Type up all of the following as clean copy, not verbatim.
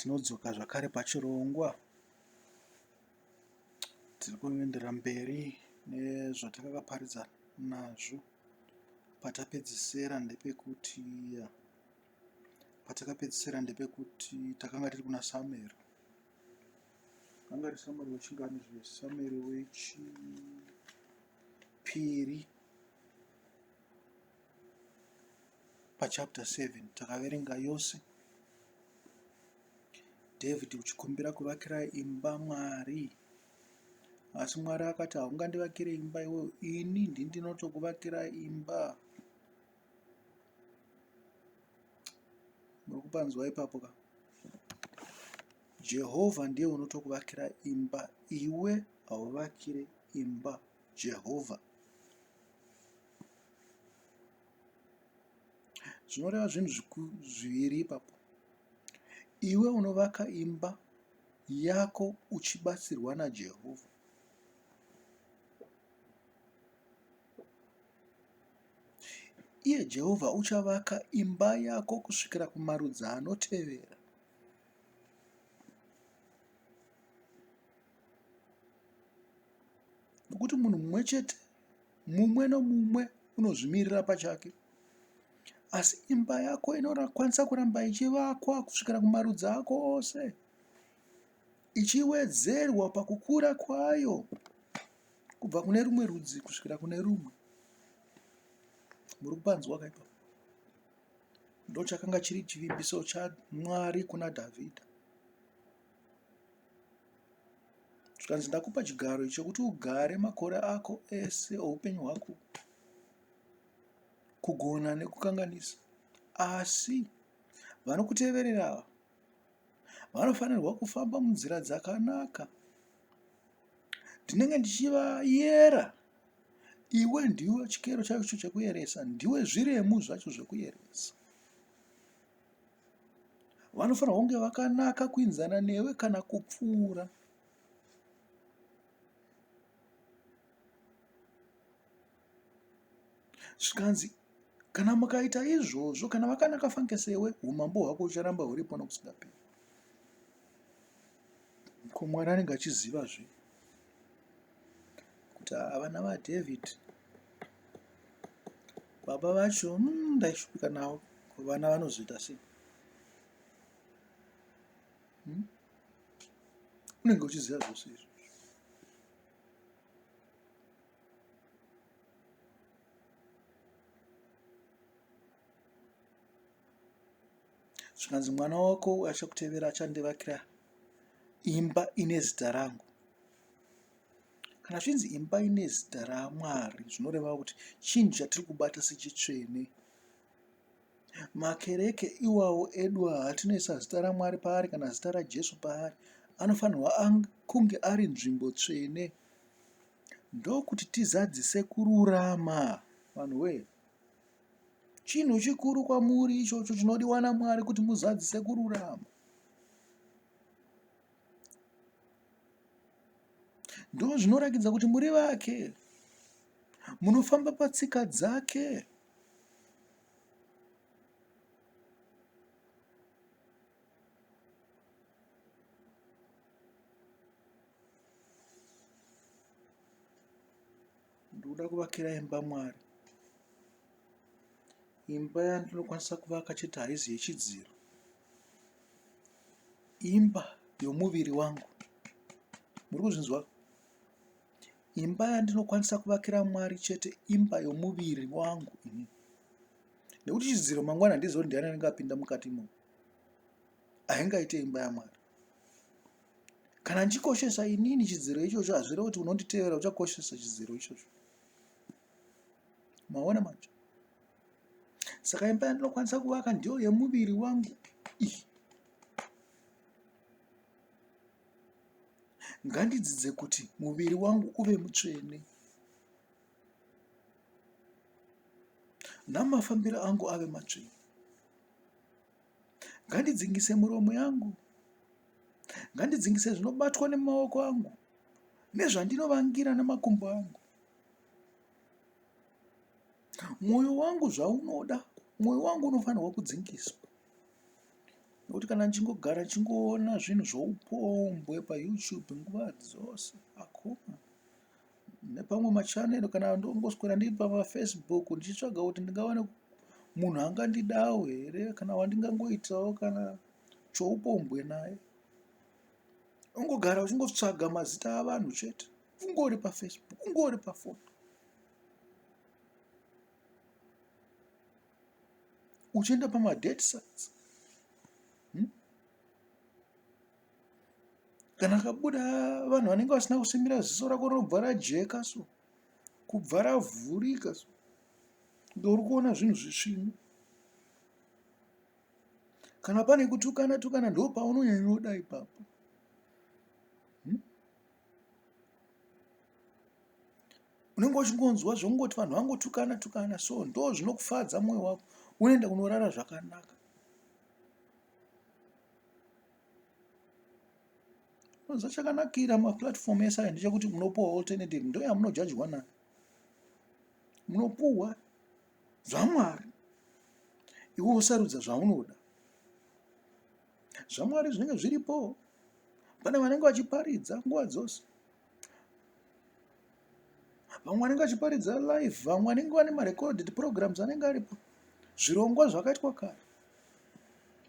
Tinodzoka zvakare pachirongwa. Tiri kuendera mberi nezvatakakaparidza nazvo. Patakapedzisira ndepekuti takanga tiri kuna Samueri. Anga ari Samueri wechinganizve, Samueri wechipiri pachapter 7 takaverenga yose. David uchikumbira kuvakira imba Mwari, asi Mwari akati haungandivakire imba iwewe, ini ndinotokuvakira imba. Muri kupanzwa ipapo ka? Jehovha ndiye unotokuvakira imba, iwe hauvakire imba Jehovha. Zvinoreva zvinhu zviviri ipapo. Iwe unovaka imba yako uchibatsirwa naJehovha. Iye Jehovha uchavaka imba yako kusvikira kumarudzi anotevera. Nokuti munhu mumwe chete, mumwe nomumwe unozvimirira pachake. Asi imba yako inokwanisa kuramba ichivakwa kusvikira kumarudzi ako ose, ichiwedzerwa pakukura kwayo kubva kune rumwe rudzi kusvikira kune rumwe. Muri kupanzwa kaipa? Ndo chakanga chiri chivimbiso chaMwari kuna Dhavhidha. Zvikanzi ndakupa chigaro chekuti ugare makore ako ese oupenyu hwako, kugona nekukanganisa. Asi vanokuteverera vanofanirwa kufamba munzira dzakanaka. Ndinenge ndichivayera. Iwe ndiwe chikero chacho chekuyeresa, ndiwe zviremu zvacho zvekuyeresa. Vanofanirwa kunge vakanaka kuinzana newe kana kupfuura. Zvikanzi kana mukaita izvozvo, kana vakanaka fange sewe, umambo hwako ucharamba huripo nokusingaperi. Ko Mwari anenge achizivazve kuti vana vaDhavid baba vacho ndaishupika navo, vana vanozoita sei? Unenge uchiziva zvose izvozvo. Zvikanzi mwana wako achakutevera achandivakira imba ine zita rangu. Kana zvinzi imba ine zita raMwari, zvinoreva kuti chinhu chatiri kubata sechitsvene. Makereke iwawo edu hatinoisa zita raMwari paari kana zita raJesu paari, anofanirwa kunge ari nzvimbo tsvene. Ndokuti tizadzise kururama, vanhuwe. Chinhu chikuru kwamuri ichocho chinodiwa naMwari, kuti muzadzise kururama. Ndo zvinorakidza kuti muri vake, munofamba patsika dzake. Ndoda kuvakira imba Mwari. Imba yandinokwanisa kuvaka chete haizi yechidziro. Imba yomuviri wangu. Muri kuzvinzwa? Imba yandinokwanisa kuvakira Mwari chete imba yomuviri wangu. Nekuti chidziro mangwana ndizo ndiani anengapinda mukatimo. Haingaite imba yaMwari. Kana ndichikoshesa inini chidziro ichocho, hazvireva kuti unonditevera uchakoshesa chidziro ichocho. Maona manje? Saka imba yandinokwanisa kuvaka ndiyo yemuviri wangu. Ngandidzidze kuti muviri wangu uve mutsvene, namafambiro angu ave matsvene. Ngandidzingise muromo yangu, ngandidzingise zvinobatwa nemaoko angu, nezvandinovangira namakumbo angu. Mwoyo wangu zvaunoda, mwoyo wangu unofanirwa kudzingiswa. Nekuti kana ndichingogara ndichingoona zvinhu zvoupombwe paYouTube nguva dzose akuna. Nepamwe machanelo kana ndongoswera ndiri pamaFacebook ndichitsvaga kuti ndingawane munhu angandidawo here kana wandingangoitawo kana choupombwe naye. Ungogara uchingotsvaga mazita avanhu chete, ungori paFacebook, ungori pafoni. Uchienda pamadate sites. Kana kabuda vanhu vanenge vasina kusimira ziso rako rinobva rajeka so, kubva ravhurika so, ndouri kuona zvinhu zvisvinu. Kana pane kutukana ndo paunonyanya ipapo. Unenge uchingonzwa zvongoti vanhu vangotukana so ndo zvinokufadza mwoyo wako, unoenda kunorara zvakanaka. Chakanakira maplatform ese ndechekuti munopuwa alternative, ndo yamunojajwa nayo. Munopuwa zvaMwari, iwe usarudza zvaunoda. ZvaMwari zvinenge zviripo. Pane vanenge vachiparidza nguva dzose, vamwe vanenge vachiparidza live, vamwe vanenge vane marecorded programs anenge aripo, zvirongwa zvakaitwa kare.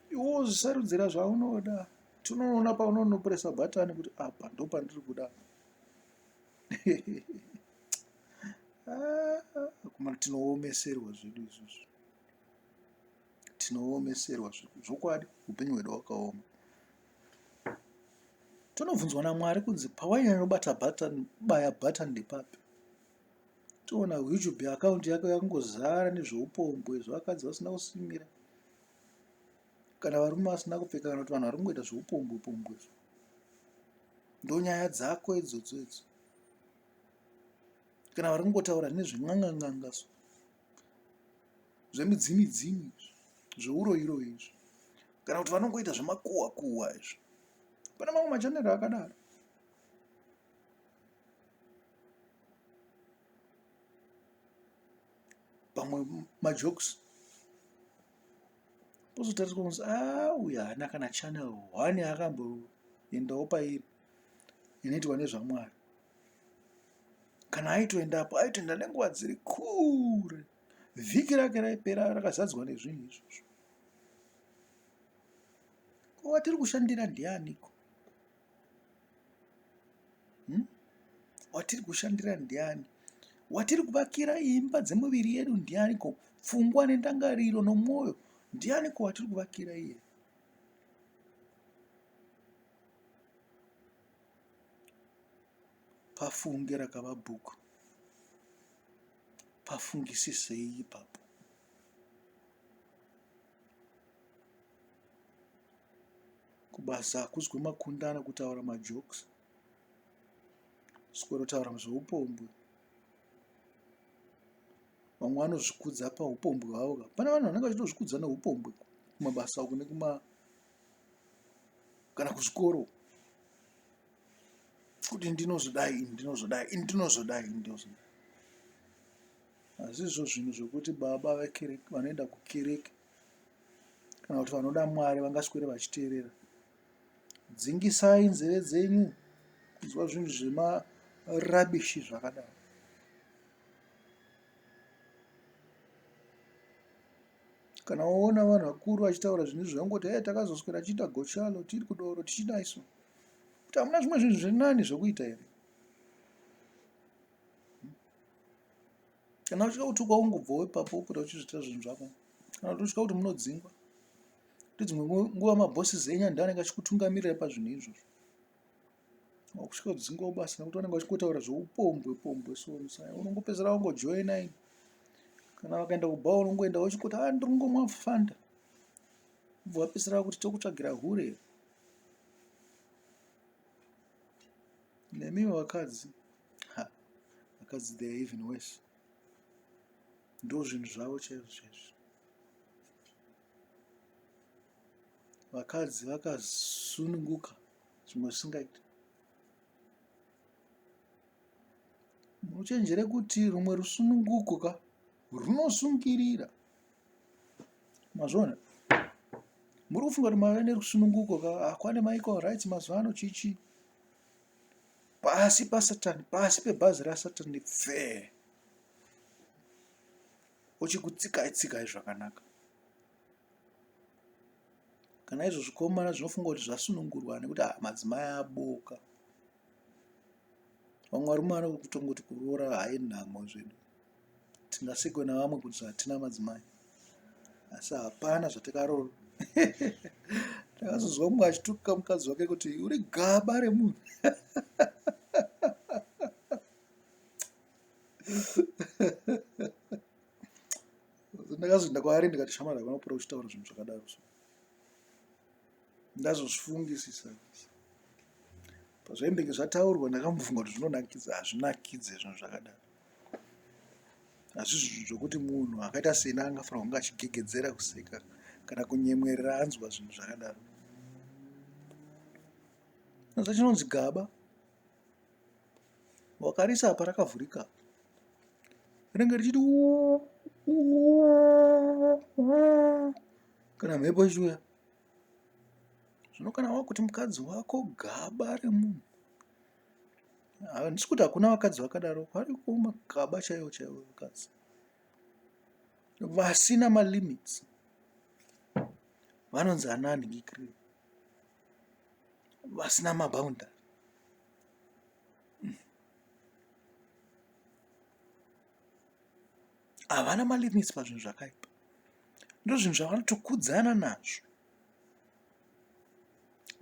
Iwe uzisarudzira zvaunoda. Tunoona paunopresa button kuti apa ndo pandiri kuda. Kuma tinoomeserwa zvedu izvozvo. Tinoomeserwa zvokwadi, upenyu hwedu hwakaoma. Tinobvunzwa naMwari kunzi pawanyanya kubata button, baya button ndepapi. Toona YouTube account yako yakangozara nezvoupombwe zvakadzi vasina kusimira. Kana varume vasina kupfeka, kana kuti vanhu vari kungoita zvoupombwe. Ndo nyaya dzako idzodzo. Kana vari kungotaura nezven'anga so, zvemidzimidzimi, zveuroiro izvi. Kana kuti vanongoita zvemakuwa izvi. Pane mamwe machanelo akadaro. Pamwe majokes. Pozotariswa kunzi uya hana kana channel 1 akamboendawo pairi inoitwa nezvaMwari. Kana aitoendapo, aitoenda nenguva dziri kure. Vhiki rake raipera rakazadzwa nezvinhu izvozvo. Ko watiri kushandira ndianiko? Watiri kushandira ndiani? Watiri kuvakira imba dzemuviri yedu ndianiko? Pfungwa nendangariro nomwoyo ndianiko watiri kuvakira iye? Pafunge rakava bhuku. Pafungisisei ipapo. Kubasa hakuzwe makundana kutaura majokes. Sikwero taura zveupombwe. Vamwe vanozvikudza paupombwe hwavo. Pane vanhu vanenge vachitozvikudza neupombwe kumabasa uku nekuma kana kuzvikoro. Kuti ndinozodai. Asi izvo zvinhu zvokuti baba vekereke vanoenda kukereke kana kuti vanoda Mwari vangaswere vachiteerera. Dzingisai nzeve dzenyu kunzwa zvinhu zvemarabishi zvakadaro. Kana waona vanhu vakuru vachitaura zvinhu zvangoti takazoswera tichiita gochalo, tiri kudoro tichidaiso. Kuti hamuna zvimwe zvinhu zvinani zvokuita here? Kana uchida kuti kwaungobvawo ipapo upota uchizviita zvinhu zvako. Kana kuti uchida kuti munodzingwa. Kuti dzimwe nguva mabosses enyu ndiwo anenge achikutungamirira pazvinhu izvozvo. Wakusvika kudzingwa basa nekuti vanenge vachikotaura zveupombwe so unongopedzera wangojoina. Kana wakaenda kubha unongoenda uchikuti ndiri kungomwa fanta. Ubva wapedzera kuti tokutsvagira hure. Nemiwo vakadzi. Vakadzi they are even worse. Ndo zvinhu zvavo chaizvo. Vakadzi vakasununguka zvimwe zvisingaiti. Muchenjere kuti rumwe rusununguko runosungirira. Mazvona? muri kufunga kuti mave nerusununguko kwane maequal rights mazuva ano chichi pasi pasatani, pasi pebhazi rasatani pfe uchikutsikai zvakanaka. Kana izvo zvikomana zvinofunga kuti zvasunungurwa nekuti madzimai aboka. Vamwe varume vari kutongoti kuroora hainhamo zvedu, tingasekwe navamwe kuti hatina madzimai, asi hapana zvatakaroora. Takazozwa mumwe achituka mukadzi wake kuti uri gaba remunhu. Ndakazoenda kwaari ndikati shamwari vanopura uchitaura zvinhu zvakadaro, ndazozvifungisisa. Pazvaimbenge zvataurwa ndakambofunga kuti zvinonakidza, hazvinakidze zvinhu zvakadaro. Hazvizvi zvinhu zvokuti munhu akaita sena angafanira kunge achigegedzera kuseka kana kunyemwerera anzwa zvinhu zvakadaro. Nazvo chinonzi gaba, wakarisa apa rakavhurika, rinenge richiti kana mhepo ichiuya. Zvino kana wakuti mukadzi wako gaba remunhu, handisi kuti hakuna vakadzi vakadaro, variko magaba chaiwo chaiwo vakadzi vasina malimits, vanonzi ananhingikirei, vasina maboundary. Havana malimits pazvinhu zvakaipa, ndo zvinhu zvavanotokudzana nazvo.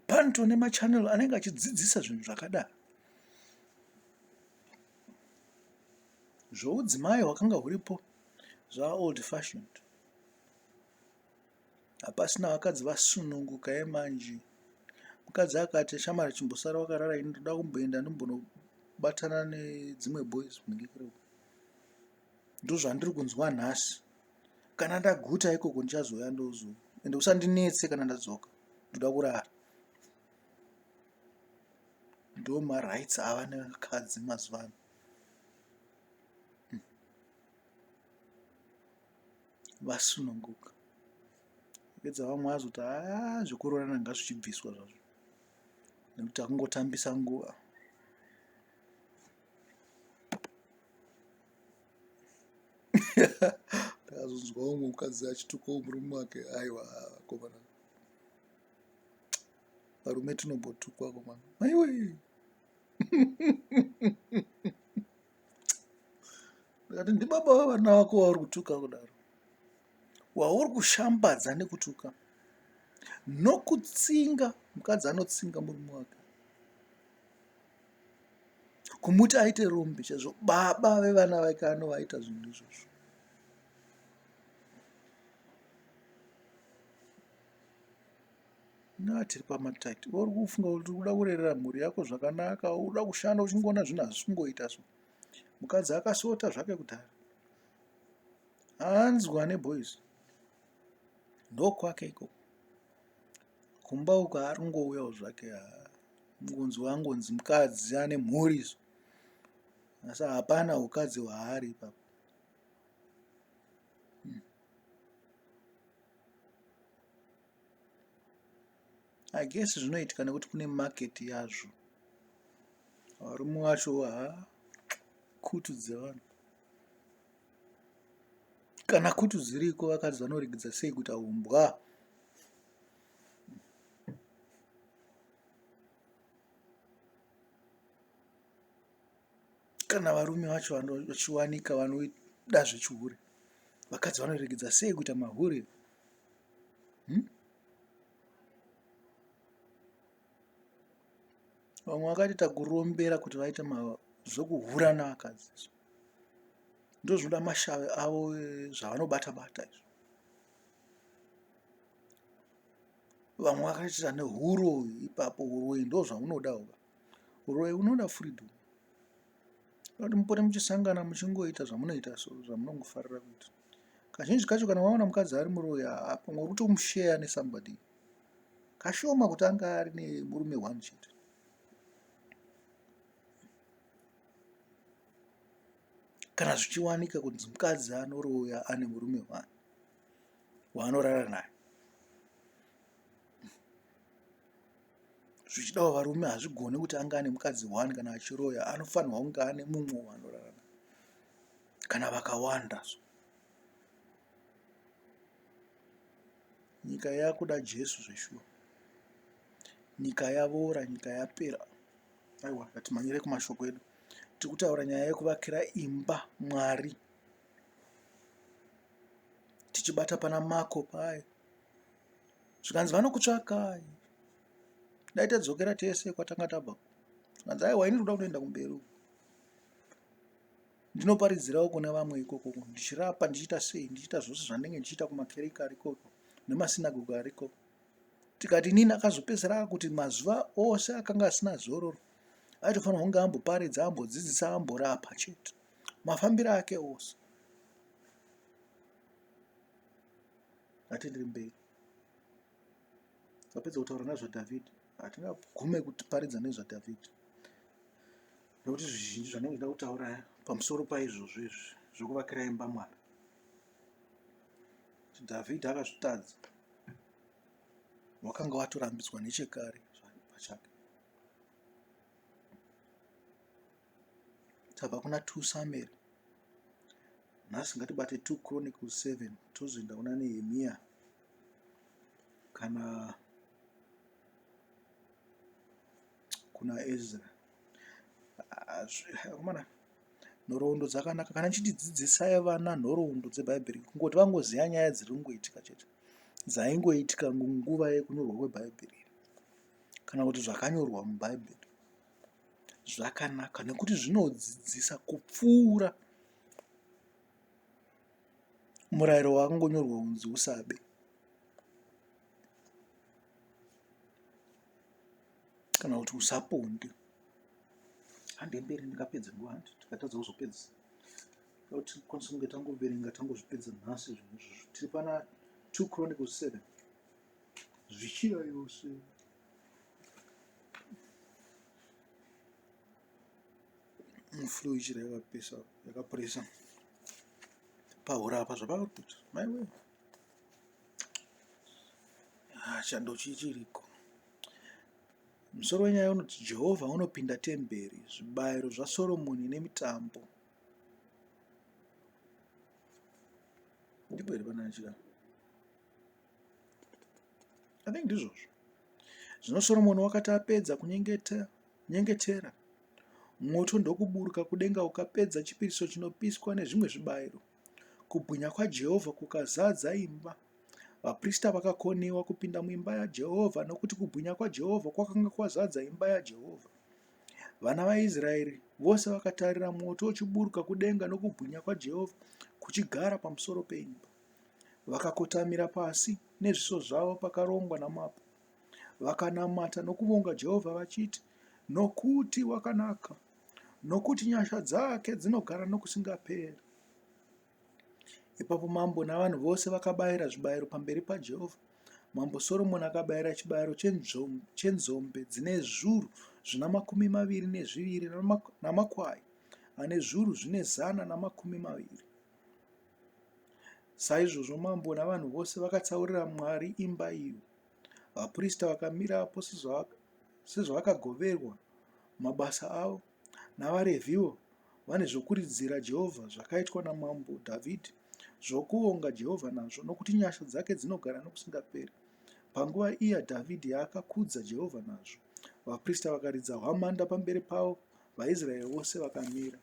Panto nemachanel anenge achidzidzisa zvinhu zvakadaro. Zvoudzimai hwakanga huripo zvava old fashioned. Hapasina vakadzi vasununguka emanje. Mukadzi akati shamwari chimbosara wakarara, ini ndoda kumboenda ndimbonobatana nedzimwe boys kunenge kure. Ndozvandiri kunzwa nhasi. Kana ndaguta ikoko ndichazoya ndozo. Ende usandinetse kana ndadzoka. Ndoda kurara. Ndo marights ava nevakadzi mazuva ano. Vasununguka. Pedza vamwe vazoti zvekuroorana ngazvichibviswa zvazvo. Nekuti akungotambisa nguva. Ndakazonzwa umwe mukadzi achitukawo murume wake, aiwa komana. Varume tinombotukwa komana. Aiwe. Ndakati ndibaba vavana vako wauri kutuka kudaro. Wauri kushambadza nekutuka. Nokutsinga, mukadzi anotsinga murume wake. Kumuti aite rombe chaizvo, baba vevana vake anovaita zvinhu izvozvo. Tiri pamataiti, uri kufunga kuti uda kurerera mhuri yako zvakanaka, uda kushanda uchingoona zvinhu hazvisingoita so. Mukadzi akasota zvake kudhara. Anzwa neboys. Ndokwake ikoko. Kumba uko ari kungouyawo zvake, angonzi mukadzi ane mhuri so. Asi hapana ukadzi hwaari ipapo. I guess zvinoitika nekuti kune market yazvo. Varume vacho kutu dzevanhu. Kana kutu dziriko vakadzi vanoregedza sei kuita umbwa. Kana varume vacho vachiwanika vanoda zvechihure, vakadzi vanoregedza sei kuita mahure. Vamwe vakati takurombera kuti vaite zvokuhura navakadzi. Ndozvinoda mashave avo zvavanobata-bata izvo. Vamwe vakati nehuro ipapo, uroi ndo zvaunoda uka. Uroi unoda freedom. Kuti mupote muchisangana muchingoita zvamunoita so, zvamunongofarira kuita. Kazhinji kacho kana waona mukadzi ari muroi apa muri kutomusheya nesambody. Kashoma kuti anga ari nemurume one chete. Kana zvichiwanika kuti mukadzi anoroya ane murume one waanorara naye. zvichidawo varume hazvigone kuti anga ane mukadzi 1 kana achiroya, anofanirwa kunge ane mumwe wanorarama kana vakawanda. Nyika yakuda Jesu zveshuwa, nyika yavora, nyika yapera. Aiwa, ngatimhanyire kumashoko edu. Tiri kutaura nyaya yekuvakira imba Mwari, tichibata pana Mako paya. Zvikanzi vanokutsvakai, dai tadzokera tese kwatanga tabva. Zvikanzi aiwa, ini ndoda kuenda kumberi. Ndinoparidzirawo kune vamwe ikoko, ndichirapa, ndichiita sei, ndichiita zvose zvandenge ndichiita kumakereke arikoko nemasinagoge ariko. Tikati nini akazopedzera kuti mazuva ose akanga asina zororo, aitofanirwa kunge amboparidza, ambodzidzisa, amborapa chete, mafambiro ake ose. Ngatiendere mberi. Tapedza kutaura nezvaDhavhidhi, hatingagume kuparidza nezvaDhavhidhi, nokuti zvizhinji zvanenge ndida kutaura pamusoro paizvozvo izvi zvokuvakira imba Mwari. Dhavhidhi akazvitadza, wakanga watorambidzwa nechekare pachake. Tabva kuna 2 Samueri, nhasi ngatibate 2 Chronicles 7, tozoenda kuna Nehemiya kana kuna Ezra. Komana, nhoroondo dzakanaka. Kana chitidzidzisai vana nhoroondo dzeBhaibheri, kungoti vangoziva nyaya dziri kungoitika chete, dzaingoitika munguva yekunyorwa kweBhaibheri, kana kuti zvakanyorwa muBhaibheri. Zvakanaka nekuti zvinodzidzisa kupfuura murayiro wakangonyorwa kunzi usabe. Kana kuti usaponde. Hande mberi ndingapedza nguva handi, tikatadza kuzopedza. Kuti tikwanise kunge tangoverenga tangozvipedza nhasi zvinhu izvozvo. Tiri pana 2 Chronicles 7. Zvichira yose. Mufulu ichira yakapuresa. Pahura apa zvapakapita. Maiwe. Chando chichiriko. Musoro wenyaya unoti Jehovha unopinda temberi, zvibayiro zvaSoromoni nemitambo. Ndipo iri panachira. I think ndizvozvo. Zvino Soromoni wakati apedza kunyengetera, moto ndokuburuka kudenga ukapedza chipiriso chinopiswa nezvimwe zvibayiro. Kubwinya kwaJehovha kukazadza imba. Vaprista vakakoniwa kupinda muimba yaJehovha, nokuti kubwinya kwaJehovha kwakanga kwazadza imba yaJehovha. Vana vaIsraeri vose vakatarira moto uchiburuka kudenga nokubwinya kwaJehovha kuchigara pamusoro peimba. Vakakotamira pasi nezviso zvavo pakarongwa namapo. Vakanamata nokuvonga Jehovha vachiti, nokuti wakanaka, nokuti nyasha dzake dzinogara nokusingaperi. Ipapo mambo navanhu vose vakabayira zvibayiro pamberi paJehovha. Mambo Soromoni akabayira chibayiro chenzombe dzine zviuru zvina 22 namakwai ane zviuru zvine 120. Saizvozvo mambo navanhu vose vakatsaurira Mwari imba iyo. Vaprista vakamirapo sezvavakagoverwa mabasa avo, navaRevhiwo vane zvokuridzira Jehovha zvakaitwa namambo Dhavhidhi, zvokuvonga Jehovha nazvo, nokuti nyasha dzake dzinogara nokusingaperi. Panguva iya Dhavhidhi akakudza Jehovha nazvo. Vaprista vakaridza hwamanda pamberi pavo, vaIsraeri vose vakamira.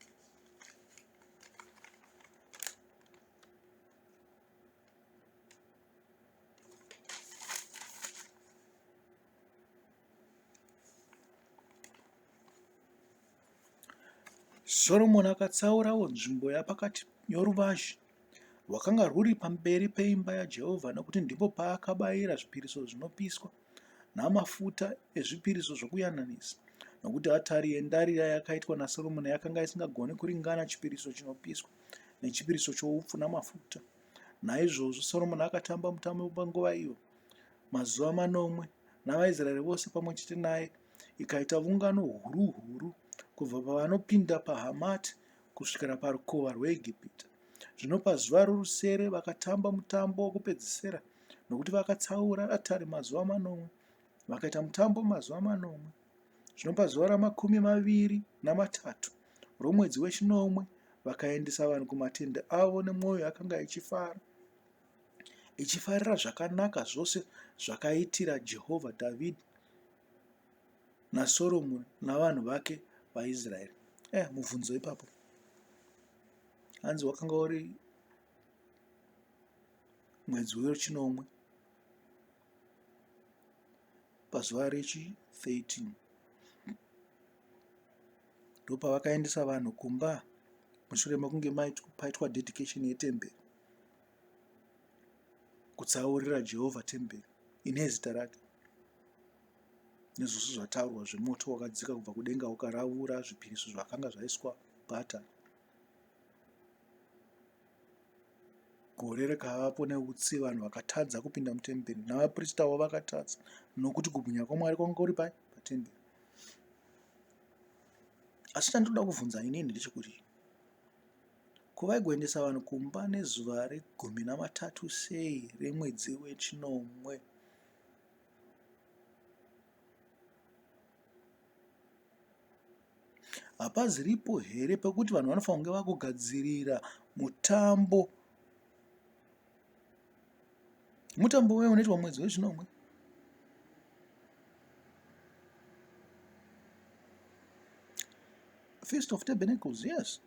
Soromoni akatsaurawo nzvimbo yapakati yoruvazhe rwakanga rwuri pamberi peimba yaJehovha, nokuti ndipo paakabayira zvipiriso zvinopiswa namafuta ezvipiriso zvokuyananisa, nokuti hatari yendarira yakaitwa naSoromoni yakanga isingagoni kuringana chipiriso chinopiswa nechipiriso choupfu namafuta. Naizvozvo Soromoni akatamba mutambo panguva iyo mazuva 8 navaIsraeri vose pamwe chete naye. Ikaita ungano huru huru kubva pavanopinda paHamati kusvikira parukova rweIjipita. Zvino pazuva rorusere vakatamba mutambo wokupedzisira, nokuti vakatsaura atari mazuva 8 vakaita mutambo mazuva 9. Zvino pazuva ra23 romwedzi wechinomwe vakaendesa vanhu kumatende avo nemwoyo yakanga ichifarira zvakanaka zvose zvakaitira Jehovha David naSoromoni navanhu vake vaIsraeri. Mubvunzo ipapo hanzi wakanga uri mwedzi wechinomwe pazuva rechi13 ndopavakaendesa vanhu kumba mushure mekunge paitwa dedication yetemberi, kutsaurira Jehovha temberi ine zita rake, nezvose zvataurwa zvemoto wakadzika kubva kudenga ukaravura zvipiriso zvakanga zvaiswa pata. Gore rekavapo neutsi, vanhu vakatadza kupinda mutemberi navapristawo vakatadza, nokuti kubwinya kwaMwari kwanga kuri patemberi. Asi chandinoda kuvhunza inini ndechekuti kuvaigoendesa vanhu kumba nezuva re13 sei remwedzi wechinomwe? Hapaziripo here pekuti vanhu vanofanira kunge vakugadzirira mutambo wewe unoitwa mwedzi wechinomwe? Feast of Tabernacles, yes.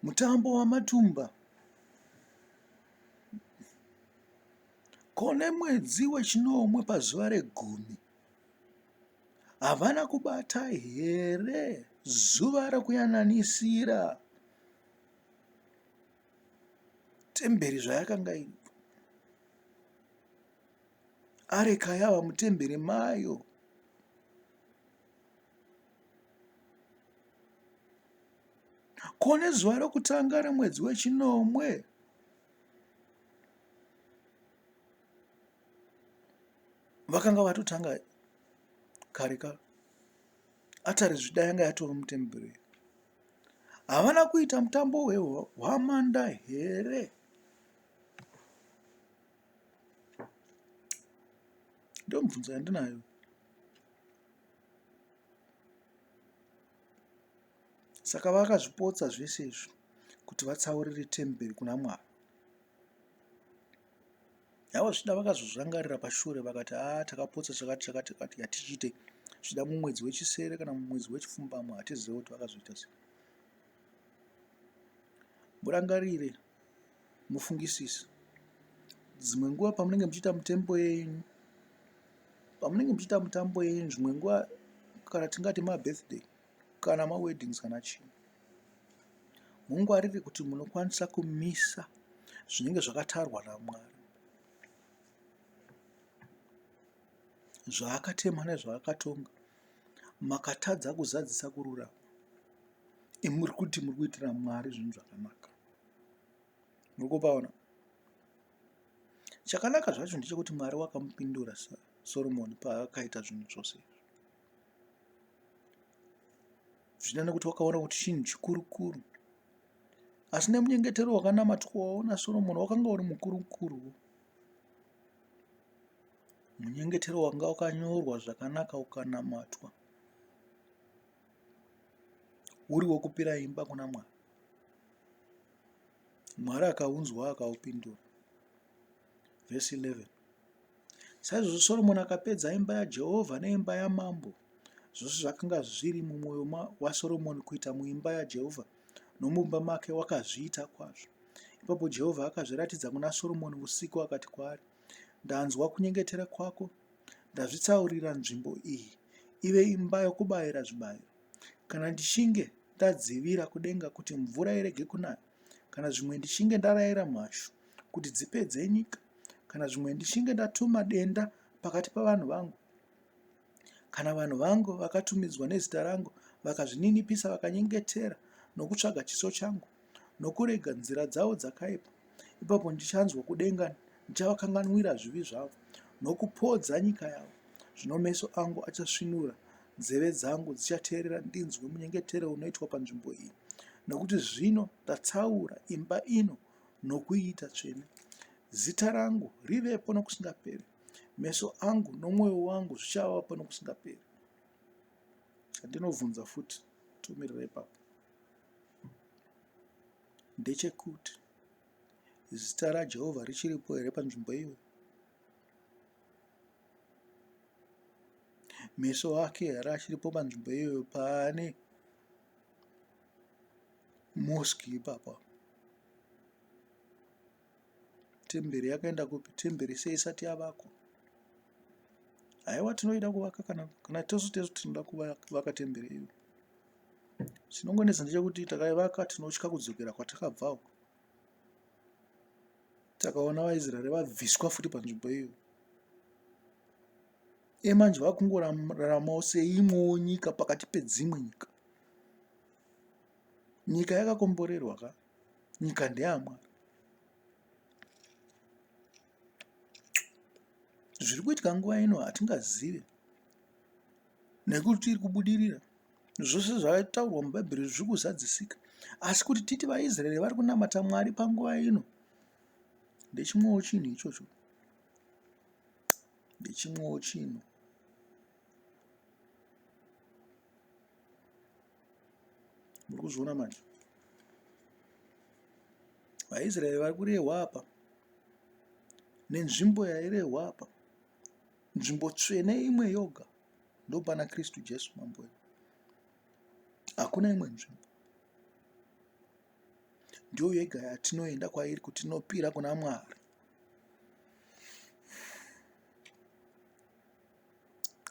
Mutambo wamatumba. Kone mwedzi wechinomwe pazuva re10 havana kubata here zuva rekuyananisira temberi zvayakanga iri? Areka yava mutemberi mayo. Kone zuva rekutanga remwedzi wechinomwe vakanga vatotanga kare kare atari zvida yanga yatova mutemberi. Havana kuita mutambo hwamanda here? Ndio mubvunzo yandinayo. Saka vakazvipotsa zvese izvi kuti vatsaurire temberi kuna Mwari. Yavo zvida vakazozvirangarira pashure vakati takapotsa chakati hatichite zvida mumwedzi wechisere kana mumwedzi wechipfumbamwe, hatizivi kuti vakazviita sei. Murangarire, mufungisise. Dzimwe nguva pamunenge muchiita mutambo yenyu, zvimwe nguva kana tingati mabirthday kana maweddings kana chii, mungwarire kuti munokwanisa kumisa zvinenge zvakatarwa naMwari, zvaakatema nezvaakatonga, makatadza kuzadzisa kururama. Muri kuti muri kuitira Mwari zvinhu zvakanaka. Mukupaona chakanaka zvacho ndechekuti Mwari wakamupindura Soromoni paakaita zvinhu zvose. Zvinene kuti wakaona kuti chinhu chikurukuru. Asi nemunyengetero wakanamatwawo naSoromoni wakanga uri mukurukuru. Munyengetero wanga wakanyorwa zvakanaka ukanamatwa, uri wokupira imba kuna Mwari. Mwari akaunzwa akaupindura. Verse 11. Saizvozvo Soromoni akapedza imba yaJehovha neimba yamambo, zvose zvakanga zviri mumwoyo waSoromoni kuita muimba yaJehovha nomumba make wakazviita kwazvo. Ipapo Jehovha akazviratidza kuna Soromoni usiku akati kwaari, ndanzwa kunyengetera kwako, ndazvitsaurira nzvimbo iyi ive imba yokubayira zvibayiro. Kana ndichinge ndadzivira kudenga kuti mvura irege kunaya, kana zvimwe ndichinge ndarayira mhashu kuti dzipedze nyika, kana zvimwe ndichinge ndatuma denda pakati pavanhu vangu, kana vanhu vangu vakatumidzwa nezita rangu vakazvininipisa vakanyengetera nokutsvaga chiso changu nokurega nzira dzavo dzakaipa, ipapo ndichanzwa kudenga, ndichavakanganwira zvivi zvavo nokupodza nyika yavo. Zvino meso angu achasvinura, nzeve dzangu dzichateerera ndinzwe munyengetero unoitwa panzvimbo iyi, nokuti zvino ndatsaura imba ino nokuiita tsvene. Zita rangu rivepo nokusingaperi, meso angu nomwoyo wangu zvichava pano kusingaperi. Chandinovhunza futi, tumirira ipapo, ndechekuti zita raJehovha richiripo here panzvimbo iyoyo? Meso ake here achiripo panzvimbo iyoyo paane mosque ipapo? Temberi yakaenda kupi? Temberi sei isati yavakwa? Haiwa, tinoida kuvaka kana tosu tesu tinoda kuvaka temberi iyo. Chinongonetsa ndechekuti takaivaka tinotya kudzokera kwatakabva uko. Takaona vaIsraeri vabviswa futi panzvimbo iyo. Manje vakungoraramawo seimwewo nyika pakati pedzimwe nyika. Nyika yakakomborerwa ka? Nyika ndeyaMwari. Zviri kuitika nguva ino hatingazive, nekuti tiri kubudirira. Zvose zvataurwa mubhaibheri zviri kuzadzisika. Asi kuti titi vaIsraeri vari kunamata Mwari panguva ino, ndechimwewo chinhu ichocho. Ndechimwewo chinhu. Muri kuzviona manje? VaIsraeri vari kurehwa apa, nenzvimbo yairehwa apa, nzvimbo tsvene imwe yoga, ndopana Kristu Jesu mambo wedu. Hakuna imwe nzvimbo. Ndiyo yega yatinoenda kwairi kuti tinopira kuna Mwari.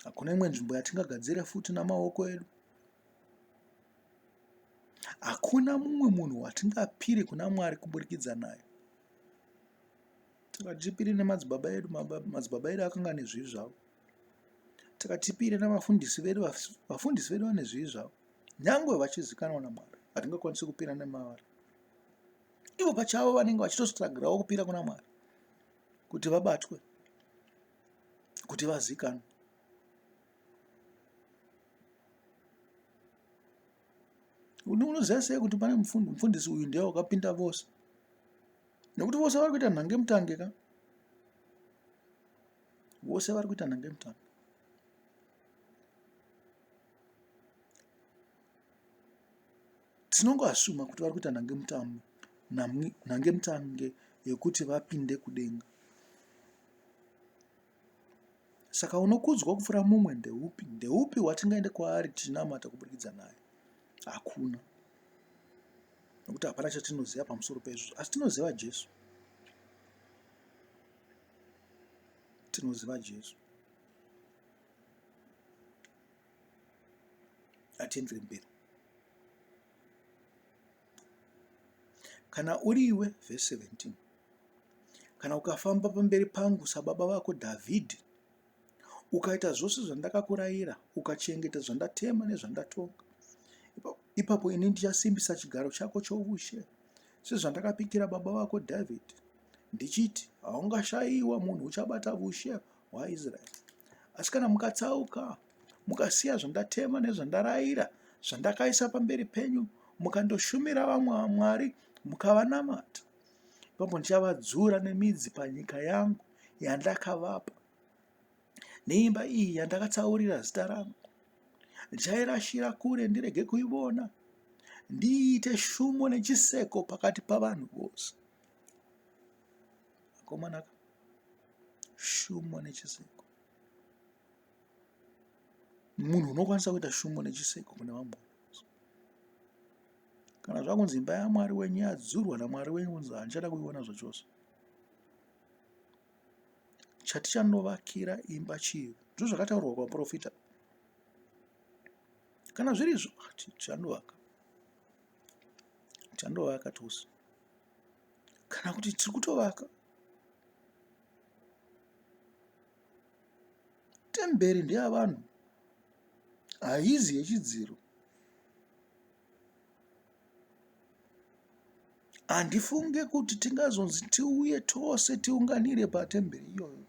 Hakuna imwe nzvimbo yatingagadzira futi namaoko edu. Hakuna mumwe munhu watingapire kuna Mwari kuburikidza naye. Tikatipire nemadzibaba edu, madzibaba edu akanga nezvivi zvavo. Tikatipire namafundisi vedu, vafundisi vedu vane zvivi zvavo. Nyangwe vachizikanwa naMwari, hatingakwanisi kupira nemavari. Ivo pachavo vanenge vachitostragirawo kupira kuna Mwari, kuti vabatwe, kuti vazikanwe. Unoziva sei kuti pane mufundisi uyu ndiye wakapinda vose? Nekuti vose vari kuita nhange mutange ka? Vose vari kuita nhange mutange. Tinongoasuma kuti vari kuita nhange mutange yekuti vapinde kudenga. Saka unokudzwa kupfuura mumwe ndeupi? Ndeupi watingaende kwaari tichinamata kuburikidza naye? Hakuna. Nokuti hapana chatinoziva pamusoro pezvo. Asi tinoziva Jesu. Tinoziva Jesu. Atiendere mberi. Kana uri iwe, verse 17, kana ukafamba pamberi pangu sababa vako Dhavhidhi, ukaita zvose zvandakakurayira, ukachengeta zvandatema nezvandatonga, ipapo ini ndichasimbisa chigaro chako choushe, sezvandakapikira baba vako Dhavhidhi, ndichiti, haungashayiwa munhu uchabata ushe hwaIsraeri. Asi kana mukatsauka, mukasiya zvandatema nezvandarayira, zvandakaisa pamberi penyu, mukandoshumira vamwe Mwari, mukavanamata, ipapo ndichavadzura nemidzi panyika yangu yandakavapa, neimba iyi yandakatsaurira zita rangu. Ndichairashira kure ndirege kuiona, ndiite shumo nechiseko pakati pavanhu vose. Akomanaka, shumo nechiseko. Munhu unokwanisa kuita shumo nechiseko kune vamwe. Kana zvakunzi imba yaMwari wenyu yadzurwa naMwari wenyu, handichada kuiona zvachose. Chatichandovakira imba Chii? Ndizvo zvakataurwa kwaprofita. Kana zvirizvo, chandovaka tose. Kana kuti tiri kutovaka temberi ndeyavanhu, haizi yechidziro. Handifunge kuti tingazonzi tiuye tose tiunganire patemberi iyoyo,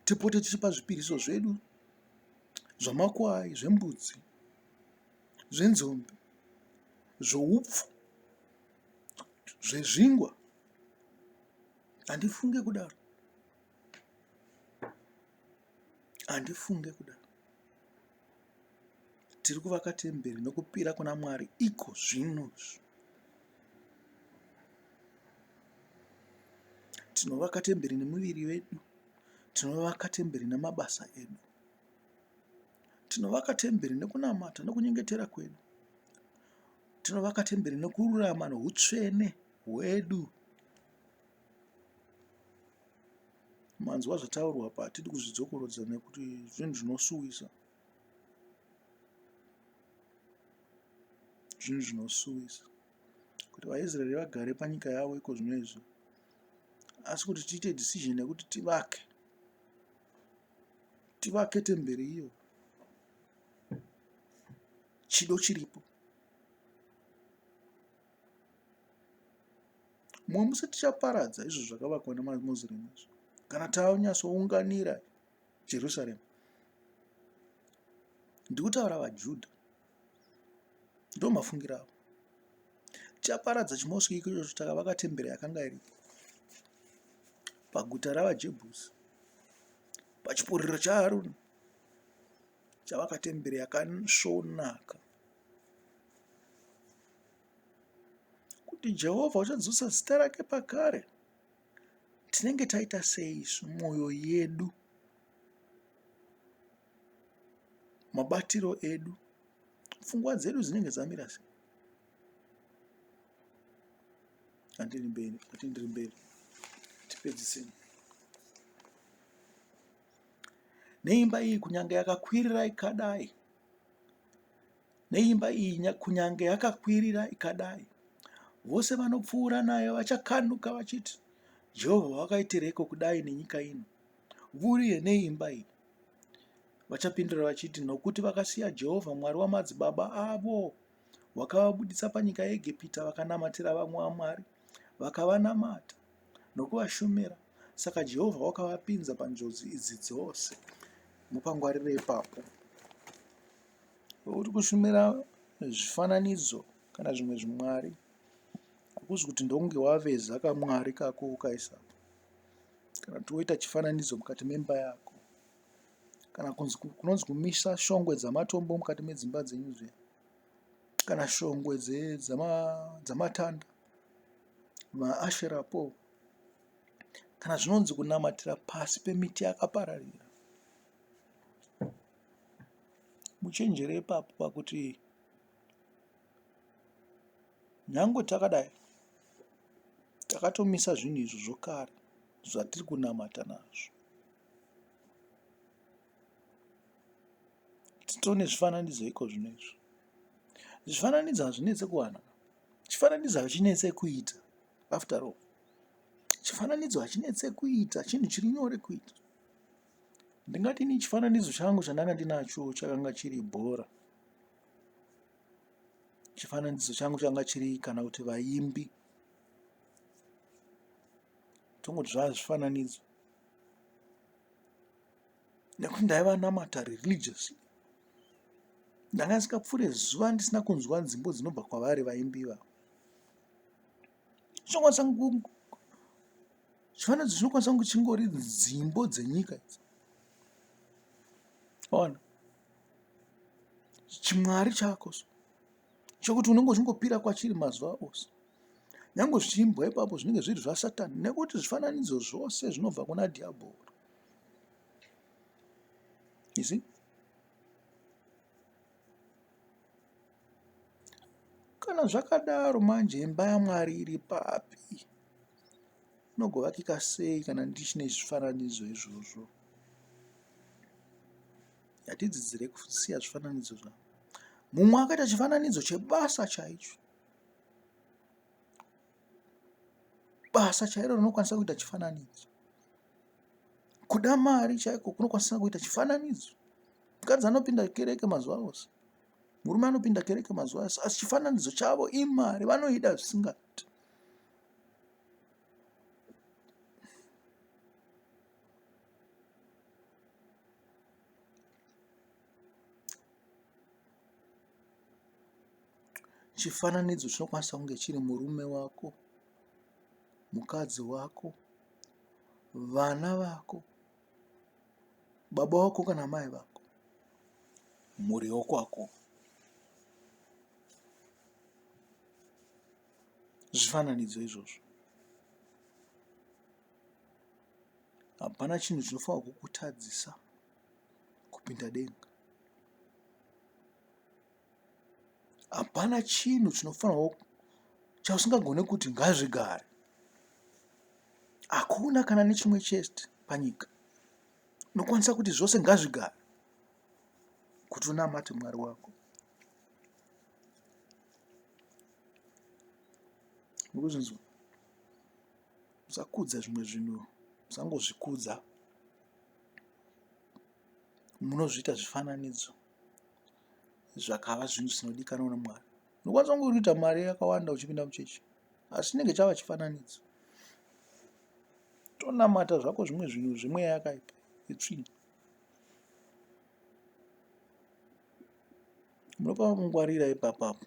tipote tichipa zvipiriso zvedu zvamakwai, zvembudzi, zvenzombe, zvoupfu, zvezvingwa. Handifunge kudaro. Handifunge kudaro. Tiri kuvaka temberi nokupira kuna Mwari iko zvino. Tinovaka temberi nemuviri wedu, tinovaka temberi namabasa edu, tinovaka temberi nekunamata nokunyengetera kwedu, tinovaka temberi nekururama noutsvene hwedu. Manzwa zvataurwa pa, hatidi kuzvidzokorodza nekuti zvinhu zvinosuwisa. Zvinhu zvinosuwisa kuti vaIsraeri vagare panyika yavo iko zvino izvi, asi kuti tiite decision yekuti tivake temberi iyo. Chido chiripo. Mumwe musi tichaparadza izvo zvakavakwa namaMuslim kana tanyatsounganira Jerusalem. Ndikutaura vaJudha, ndo mafungiro avo. Tichaparadza chimosvi ichocho takavaka temberi yakanga iripo paguta ravaJebhusi, pachipuriro chaHaruni chavaka temberi yakasvonaka. Kuti Jehovha uchadzosa zita rake pakare, tinenge taita sei mwoyo yedu, mabatiro edu, pfungwa dzedu dzinenge dzamira sei? Hatindiri mberi. Tipedziseni. Neimba iyi kunyange yakakwirira ikadai, neimba iyi kunyange yakakwirira ikadai, vose vanopfuura nayo vachakanuka vachiti, Jehovha wakaitireiko kudai nenyika ino? Vuriye neimba iyi. Vachapindura vachiti, nokuti vakasiya Jehovha Mwari wamadzibaba avo, wakavabudisa panyika yeIjipita, vakanamatira vamwe vamwari, vakavanamata nokuvashumira. Saka Jehovha wakavapinza panjodzi idzi dzose. Mupangwarire ipapo. Uri kushumira zvifananidzo kana zvimwe zvimwari, hakuzi kuti ndonge waveza kamwari kako ukaisa, kana kuti woita chifananidzo mukati memba yako, kana kunonzi kumisa shongwe dzamatombo mukati medzimba dzenyu zviya, kana shongwe dzamatanda, maashera pole, kana zvinonzi kunamatira pasi pemiti yakapararira. Muchenjere ipapo pakuti nyange takadai takatomisa zvinhu izvo zvokare zvatiri kunamata nazvo. Titone zvifananidzo iko zvino izvo. Zvifananidzo hazvinetse kuwana. Chifananidzo hachinetse kuita. After all, chifananidzo hachinetse kuita, chinhu chiri nyore kuita. Ndingati ni chifananidzo changu chandanga ndinacho chakanga chiri bhora. Chifananidzo changu changa chiri kana kuti vaimbi. Tongoti zvifananidzo. Nekuti ndaiva namata religious. Ndanga ndisingapfuure zuva ndisina kunzwa nzimbo dzinobva kwavari vaimbi ivavo. Chifananidzo chinokwanisa kunge chingori nzimbo dzenyika idzi. Ona chimwari chako chokuti unenge uchingopira kwachiri mazuva ose. Nyange zvichiimbwa ipapo zvinenge zviri zvaSatani, nekuti zvifananidzo zvose zvinobva kuna dhiabhori. You see? Kana zvakadaro manje imba yaMwari iri papi? Inogovakika sei kana ndichine zvifananidzo izvozvo? Yatidzidzire kusiya zvifananidzo zvangu. Mumwe akaita chifananidzo chebasa chaicho. Basa chairo rinokwanisa kuita chifananidzo. Kuda mari chaiko kunokwanisa kuita chifananidzo. Mukadzi anopinda kereke mazuva ose. Murume anopinda kereke mazuva ose. Asi chifananidzo chavo imari, vanoida zvisingati. Chifananidzo chinokwanisa kunge chiri murume wako, mukadzi wako, vana vako, baba wako kana mai vako, mhuri wokwako. Zvifananidzo izvozvo hapana chinhu chinofanira kukutadzisa kupinda denga. Hapana chinhu chinofanira chausingagone kuti ngazvigare. Hakuna kana nechimwe chete panyika unokwanisa kuti zvose ngazvigare kuti unamate Mwari wako. Murikuzvinzwa? Musakudza zvimwe zvinhu, musangozvikudza. Munozviita zvifananidzo zvakava zvinhu zvinodikanwa naMwari. Unokwanisa kunge uri kuita mari yakawanda uchipinda muchechi, asi chinenge chava chifananidzo. Tonamata zvako zvimwe zvinhu zvemweya yakaipa yetsvina. Munopa kungwarira ipapapo.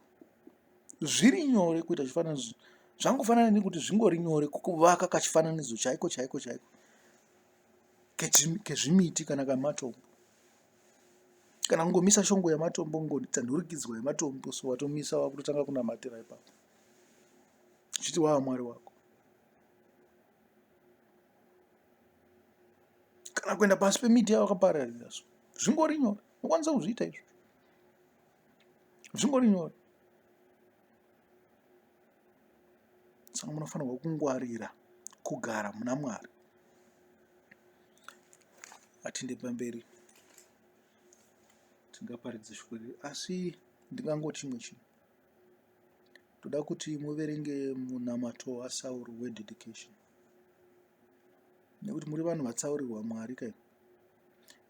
Zviri nyore kuita chifananidzo. Zvangofanana nekuti zvingori nyore kukuvaka kachifananidzo chaiko kezvimiti kana kamatombo. Kana kungomisa shongo yamatombo, ngodita nhurikidzwa yematombo, so watomisa wakutotanga kunamatira ipapo. Uchiti wava Mwari wako. Kana kuenda pasi pemiti yawakapararira, zvingori nyore. Unokwanisa kuzviita izvo. Zvingori nyore. Saka munofanirwa kungwarira kugara muna Mwari. Atinde pamberi tingaparidze shoko riri, asi ndingangoti chimwe chinhu. Toda kuti muverenge munamato waSauro wededication. Nekuti muri vanhu vatsaurirwa Mwari kai.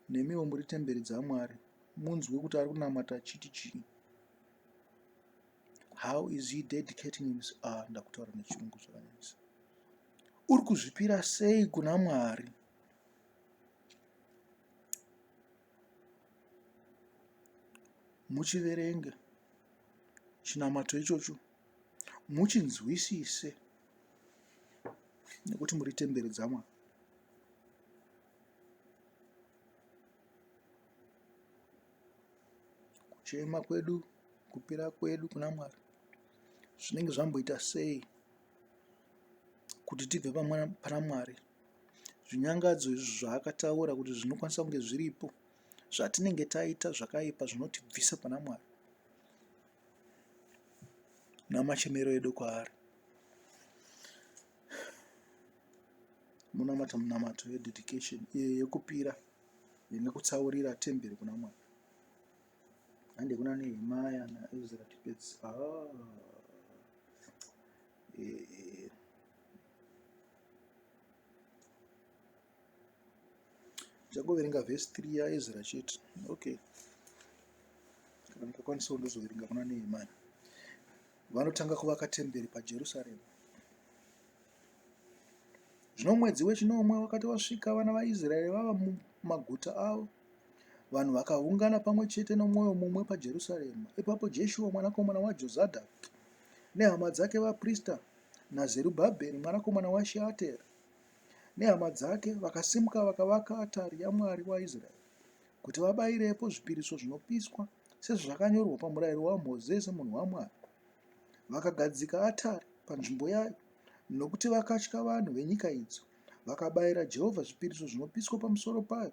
Nemiwo muri temberi dzaMwari. Munzwe kuti ari kunamata chii. How is he dedicating himself? Ndakutaura nechirungu zvakanyanyisa. Uri kuzvipira sei kuna Mwari? Muchiverenge chinamato ichocho, muchinzwisise, nekuti muri temberi dzaMwari. Kuchema kwedu, kupira kwedu kuna Mwari zvinenge zvamboita sei kuti tibve pana Mwari? Zvinyangadzo izvi zvaakataura kuti zvinokwanisa kunge zviripo, zvatinenge taita zvakaipa zvinotibvisa pana Mwari, namachemero edu kwaari. Munamata munamato yededication, yekupira, nekutsaurira temberi kuna Mwari. Hande kuna Nehemia naEzra tipedza. Changoverenga vhesi 3 yaEzra chete. Okay. Kana mukakwanisa kundozoverenga kuna Nehemia. Vanotanga kuvaka temberi paJerusarema. Zvino mwedzi wechinomwe wakati wasvika, vana vaIsraeri vava mumaguta avo. Vanhu vakaungana pamwe chete nomwoyo mumwe paJerusarema. Ipapo Jeshua mwanakomana waJozadhaki nehama dzake vaprista naZerubhabheri mwanakomana waSheateri nehama dzake vakasimuka vakavaka atari yaMwari waIsraeri kuti vabayirepo zvipiriso zvinopiswa sezvakanyorwa pamurayiro waMozisi munhu waMwari. Vakagadzika atari panzvimbo yayo nokuti vakatya vanhu venyika idzo. Vakabayira Jehovha zvipiriso zvinopiswa pamusoro payo,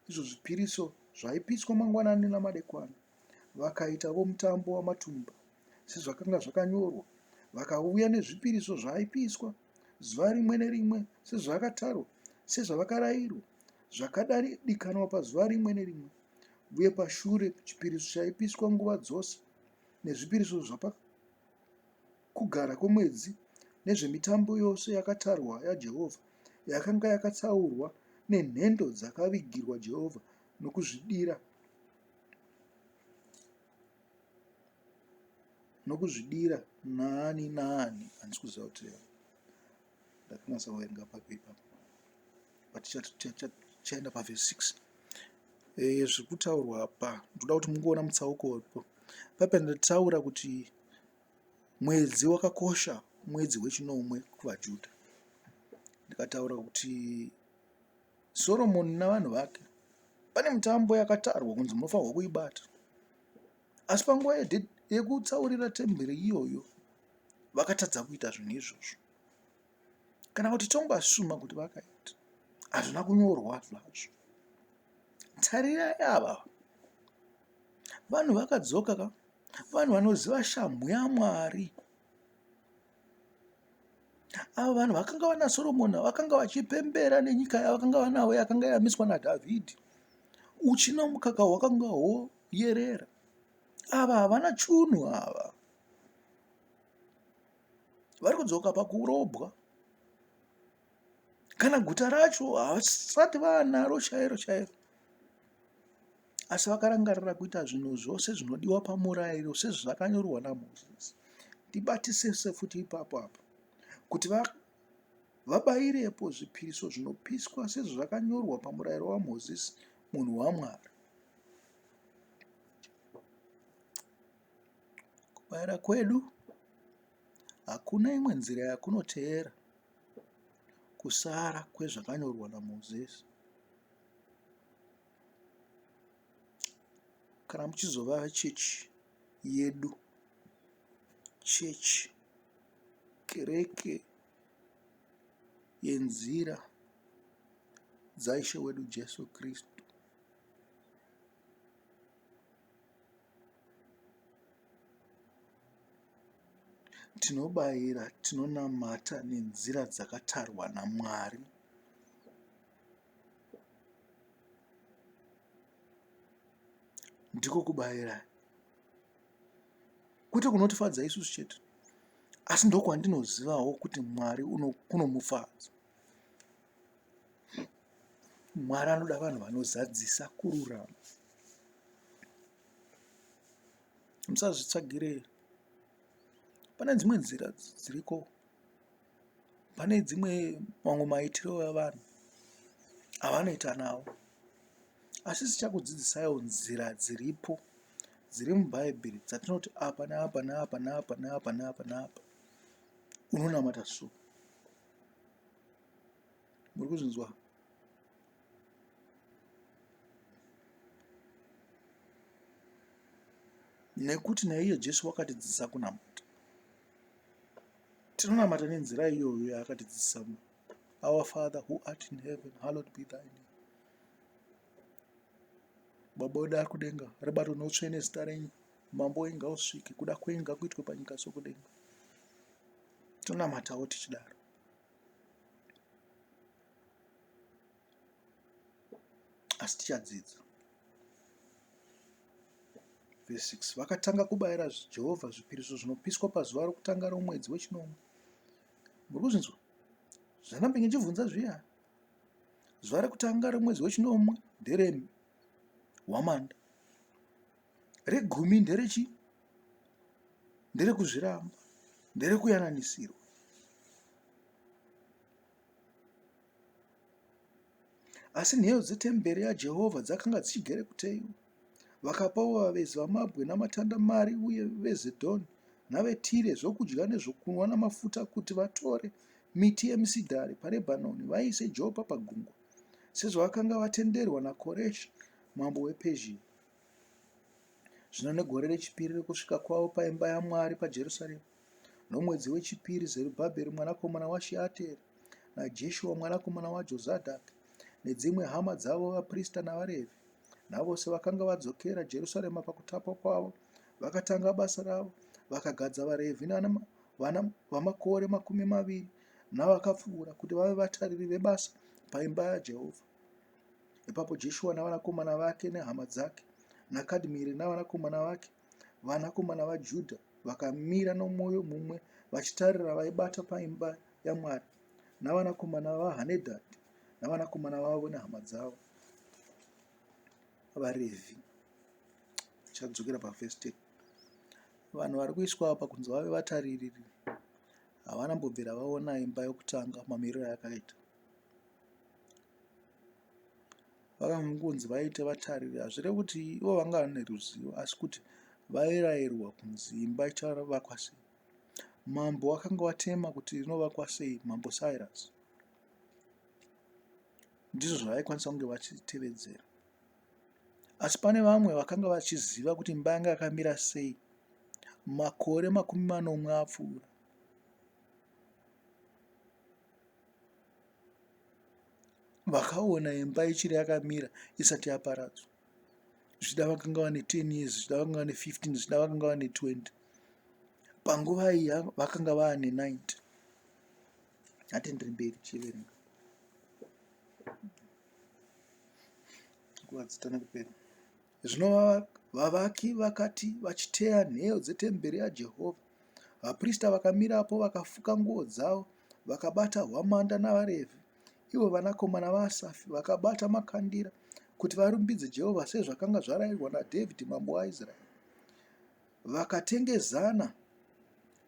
izvo zvipiriso zvaipiswa mangwanani namadekwana. Vakaitawo mutambo wamatumba sezvakanga zvakanyorwa. Vakauya nezvipiriso zvaipiswa zuva rimwe nerimwe sezvakatarwa, sezvavakarayirwa, zvakadadikanwa pazuva rimwe nerimwe. Uye pashure chipiriso chaipiswa nguva dzose, nezvipiriso zvapakugara kwemwedzi, nezvemitambo yose yakatarwa yaJehovha, yakanga yakatsaurwa nenhendo dzakavigirwa Jehovha nokuzvidira naani naani. Handisi kuziva kuti ndakanasa kuverenga papi ipapo, patichaenda pavhesi 6. Zvirikutaurwa apa ndoda kuti mungoona mutsauko uripo. Papa ndataura kuti mwedzi wakakosha, mwedzi wechinomwe kuvaJudha. Ndikataura kuti Soromoni navanhu vake pane mitambo yakatarwa kunzi munofanirwa kuibata, asi panguva yekutsaurira temberi iyoyo vakatadza kuita zvinhu izvozvo. Kana kuti tongosuma kuti vakaita, hazvina kunyorwa zvazvo. Tarirai ava vanhu vakadzoka, vanhu vanoziva shamhu yaMwari. Ava vanhu vakanga vana Soromoni, vakanga vachipembera nenyika yavakanga vanayo yakanga yamiswa naDhavhidhi. Uchi nomukaka hwakanga hwoyerera. Ava havana chunhu ava. Vari kudzoka pakurobwa. Kana guta racho havasati vanaro chairo chairo. Asi vakarangarira kuita zvinhu zvose zvinodiwa pamurayiro sezvakanyorwa naMozisi. Tibatisise futi ipapo apa kuti vabayirepo zvipiriso zvinopiswa sezvakanyorwa pamurayiro waMozisi, munhu waMwari. Kubayira kwedu hakuna imwe nzira yakunoteera kusara kwezvakanyorwa naMozisi. Kana muchizova chechi yedu, chechi kereke yenzira dzaIshe wedu Jesu Kristu, tinobayira, tinonamata nenzira dzakatarwa naMwari. Ndiko kubayira, kwete kunotifadza isusu chete, asi ndokwandinozivawo kuti Mwari kunomufadza. Mwari anoda vanhu vanozadzisa kururama. Musazvitsvagire. Pane dzimwe nzira dziriko, pane dzimwe mamwe maitiro avanhu avanoita nawo, asi sichakudzidzisaiwo nzira dziripo dziri muBhaibheri dzatinoti apa naapa naapa naapa naapa naapa naapa unonamata so. Muri kuzvinzwa? Nekuti naiye Jesu wakatidzidzisa kunamata, tinonamata nenzira iyoyo yaakatidzidzisa. Our Father who art in heaven, hallowed be thy name. Baba wedu ari kudenga, ribatwe noutsvene zita renyu, mambo wenyu ngausvike, kuda kwenyu ngakuitwe panyika sokudenga. Tonamatawo tichidaro. Asi tichadzidza. Verse 6. Vakatanga kubayira Jehovha zvipiriso zvinopiswa pazuva rokutanga romwedzi wechinomwe. Muri kuzvinzwa? Zvandambenge ndichibvunza zviya. Zuva rekutanga romwedzi wechinomwe nderehwamanda. Regumi nderechi? Nderekuzviramba. Nderekuyananisirwa. Asi nheyo dzetemberi yaJehovha dzakanga dzichigere kuteyiwa. Vakapawo vavezi vamabwe namatandamari uye veZidhoni naveTire zvokudya nezvokunwa namafuta kuti vatore miti yemisidhari paRebhanoni vaise Jopa pagungwa, sezvavakanga vatenderwa naKoreshi mambo wePezhia. Zvino negore rechipiri rekusvika kwavo paimba yaMwari paJerusarema, nomwedzi wechipiri, Zerubhabheri mwanakomana waSheateri naJeshua mwanakomana waJozadhaki nedzimwe hama dzavo vaprista navaRevhi navose vakanga vadzokera Jerusarema pakutapwa kwavo vakatanga basa ravo. Vakagadza vaRevhi vana vamakore 20 navakapfuura kuti vave vatariri vebasa paimba yaJehovha. Ipapo Jeshua navanakomana vake nehama dzake naKadhimiri navanakomana vake, vanakomana vaJudha, vakamira nomwoyo mumwe vachitarira vaibata paimba yaMwari, navanakomana vaHanedhadhi navanakomana vavo nehama dzavo vaRevhi. Chadzokera pavhesi 10. Vanhu vari kuiswa apa kunzi vave vatariri havana mbobvira vaona imba yokutanga mamiriro ayakaita. Vakangunzi vaite vatariri, hazvirevi kuti ivo vanga vane ruzivo, asi kuti vairayirwa kunzi imba ichavakwa sei. Mambo akanga watema kuti inovakwa sei, mambo Cyrus. Ndizvo zvavaikwanisa kunge vachitevedzera. asi pane vamwe vakanga vachiziva kuti imba yanga yakamira sei makore 40 apfuura. Vakaona imba ichiri yakamira isati yaparadzwa. Zvida vakanga vane 10 years, zvida vakanga vane 15, zvida vakanga vane 20. Panguva iyi vakanga vane 90. Atendere mberi chiverenga. Kuwadzitana kupera. Zvino vavaki vakati vachiteya nheyo dzetemberi yaJehovha, vaprista vakamirapo vakafuka nguo dzavo, vakabata hwamanda navaRevhi, ivo vanakomana vaAsafi, vakabata makandira kuti varumbidze Jehovha sezvakanga zvarayirwa naDhavhidhi mambo waIsraeri. Vakatengezana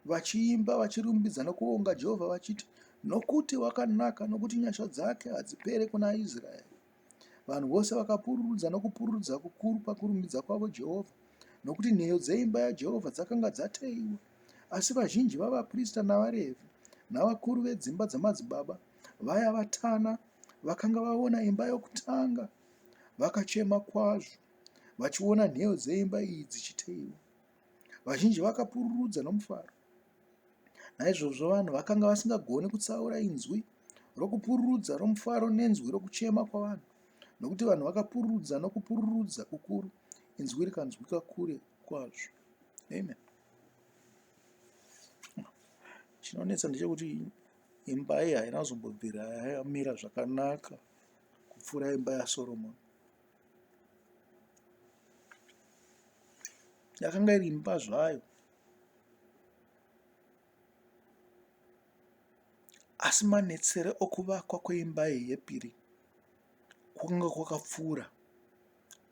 vachiimba vachirumbidza nokuvonga Jehovha vachiti, nokuti wakanaka, nokuti nyasha dzake hadzipere kuna Israeri. Vanhu vose vakapururudza nokupururudza kukuru pakurumbidza kwavo Jehovha, nokuti nheyo dzeimba yaJehovha dzakanga dzateyiwa. Asi vazhinji vavaprista navaRevhi navakuru vedzimba dzamadzibaba, vaya vatana, vakanga vaona imba yokutanga, vakachema kwazvo vachiona nheyo dzeimba iyi dzichiteyiwa. Vazhinji vakapururudza nomufaro. Naizvozvo vanhu vakanga vasingagoni kutsaura inzwi rokupururudza romufaro nenzwi rokuchema kwavanhu, nokuti vanhu vakapururudza nokupururudza kukuru, inzwi rikanzwika kure kwazvo. Amen. Chinonetsa ndechekuti imba iyi haina kuzombobvira yamira zvakanaka kupfuura imba yaSoromoni. Yakanga iri imba zvayo, asi manetsere okuvakwa kweimba iyi yepiri kwanga kwakapfuura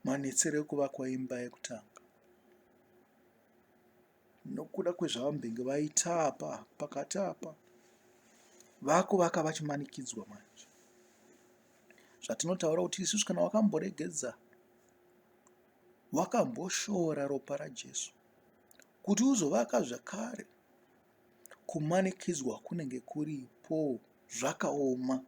manetsere okuvakwa imba yekutanga, nokuda kwezvavambenge vaita apa pakati apa vakuvaka vachimanikidzwa manje. Zvatinotaura kuti isusu kana wakamboregedza, wakamboshora ropa raJesu kuti uzovaka zvakare, kumanikidzwa kunenge kuripo zvakaoma.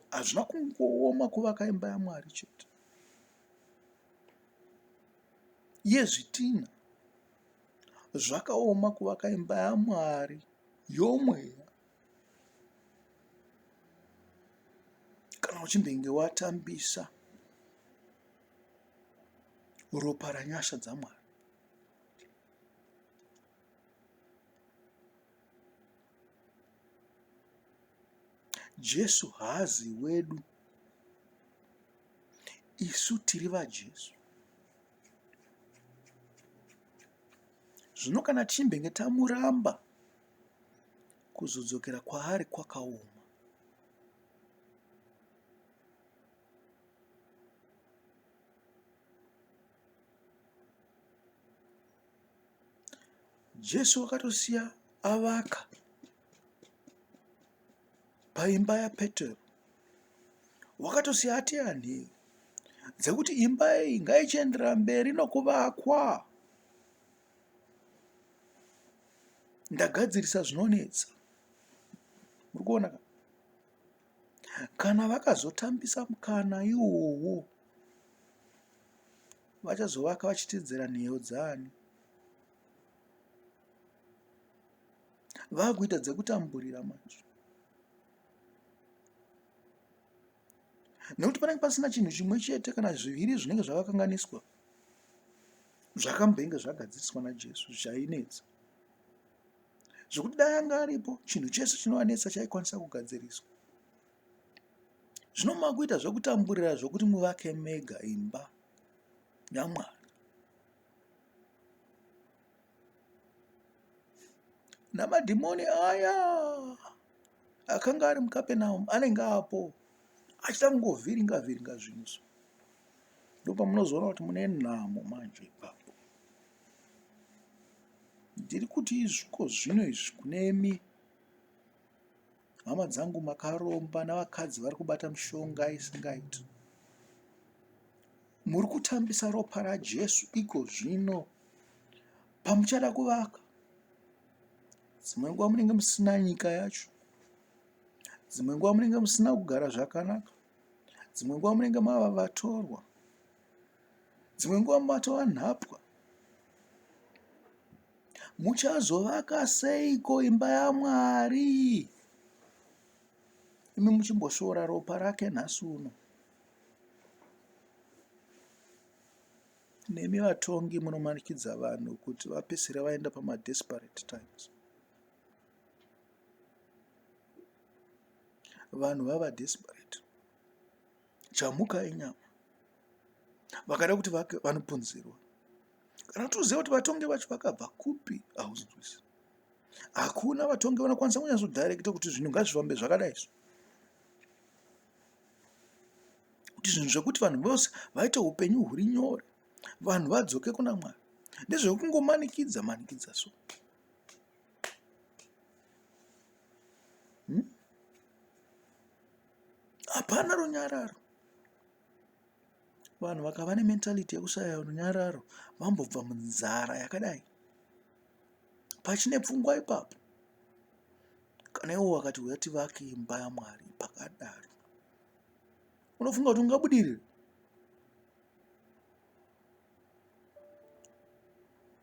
Hazvina kungooma kuvaka imba yaMwari chete, yezvitinha zvakaoma kuvaka imba yaMwari yomweya. Kana uchimbenge watambisa ropa ranyasha dzaMwari, Jesu haazi wedu, isu tiri vaJesu. Zvino kana tichimbenge tamuramba, kuzodzokera kwaari kwakaoma. Jesu wakatosiya avaka paimba yaPetero, wakatosiya ateya nheyo dzekuti imba iyi ngaichiendera mberi nokuvakwa. Ndagadzirisa zvinonetsa. Muri kuona? Kana vakazotambisa mukana iwowo, vachazovaka vachitedzera nheyo dzaani. Vakuita dzekutamburira manje, nekuti panenge pasina chinhu chimwe chete kana zviviri zvinenge zvakakanganiswa zvakambenge zvagadziriswa naJesu zvainetsa, zvokuti dai anga aripo chinhu chese chinovanetsa chaikwanisa kugadziriswa. Zvino makuita zvekutamburira zvokuti muvake mega imba yaMwari. Namadhimoni aya akanga ari muKapenaumu anenge apo achida kungovhiringa zvinhu. Ndipo pamunozoona kuti mune nhamo manje ipapo. Ndiri kuti izviko zvino izvi kunemi hama dzangu makaromba navakadzi vari kubata mishonga isingaiti, muri kutambisa ropa raJesu iko zvino pamuchada kuvaka. Dzimwe nguva munenge musina nyika yacho, dzimwe nguva munenge musina kugara zvakanaka, dzimwe nguva munenge mava vatorwa, dzimwe nguva matova nhapwa. Muchazovaka seiko imba yaMwari? Imi muchimboshoora ropa rake nhasi uno. Nemi vatongi munomanikidza vanhu kuti vapesere vaenda desperate times. Vanhu vava desperate. Chamuka inyama. Vakada kuti vanopunzirwa. Kana tuziva kuti vatongi vacho vakabva kupi, hauzvisi. Hakuna vatongi vanokwanisa kunyatsodayirekita kuti zvinhu ngazvifambe zvakadai. Kuti zvinhu zvekuti vanhu vose vaite upenyu huri nyore, vanhu vadzoke kuna Mwari, ndezvekungomanikidza so. Hapana runyararo. Vanhu vakava nementality yekusaya runyararo, vambobva munzara yakadai. Pachine pfungwa ipapo. Kana iwo wakati uyativake imba yaMwari pakadaro, unofunga kuti ungabudirira?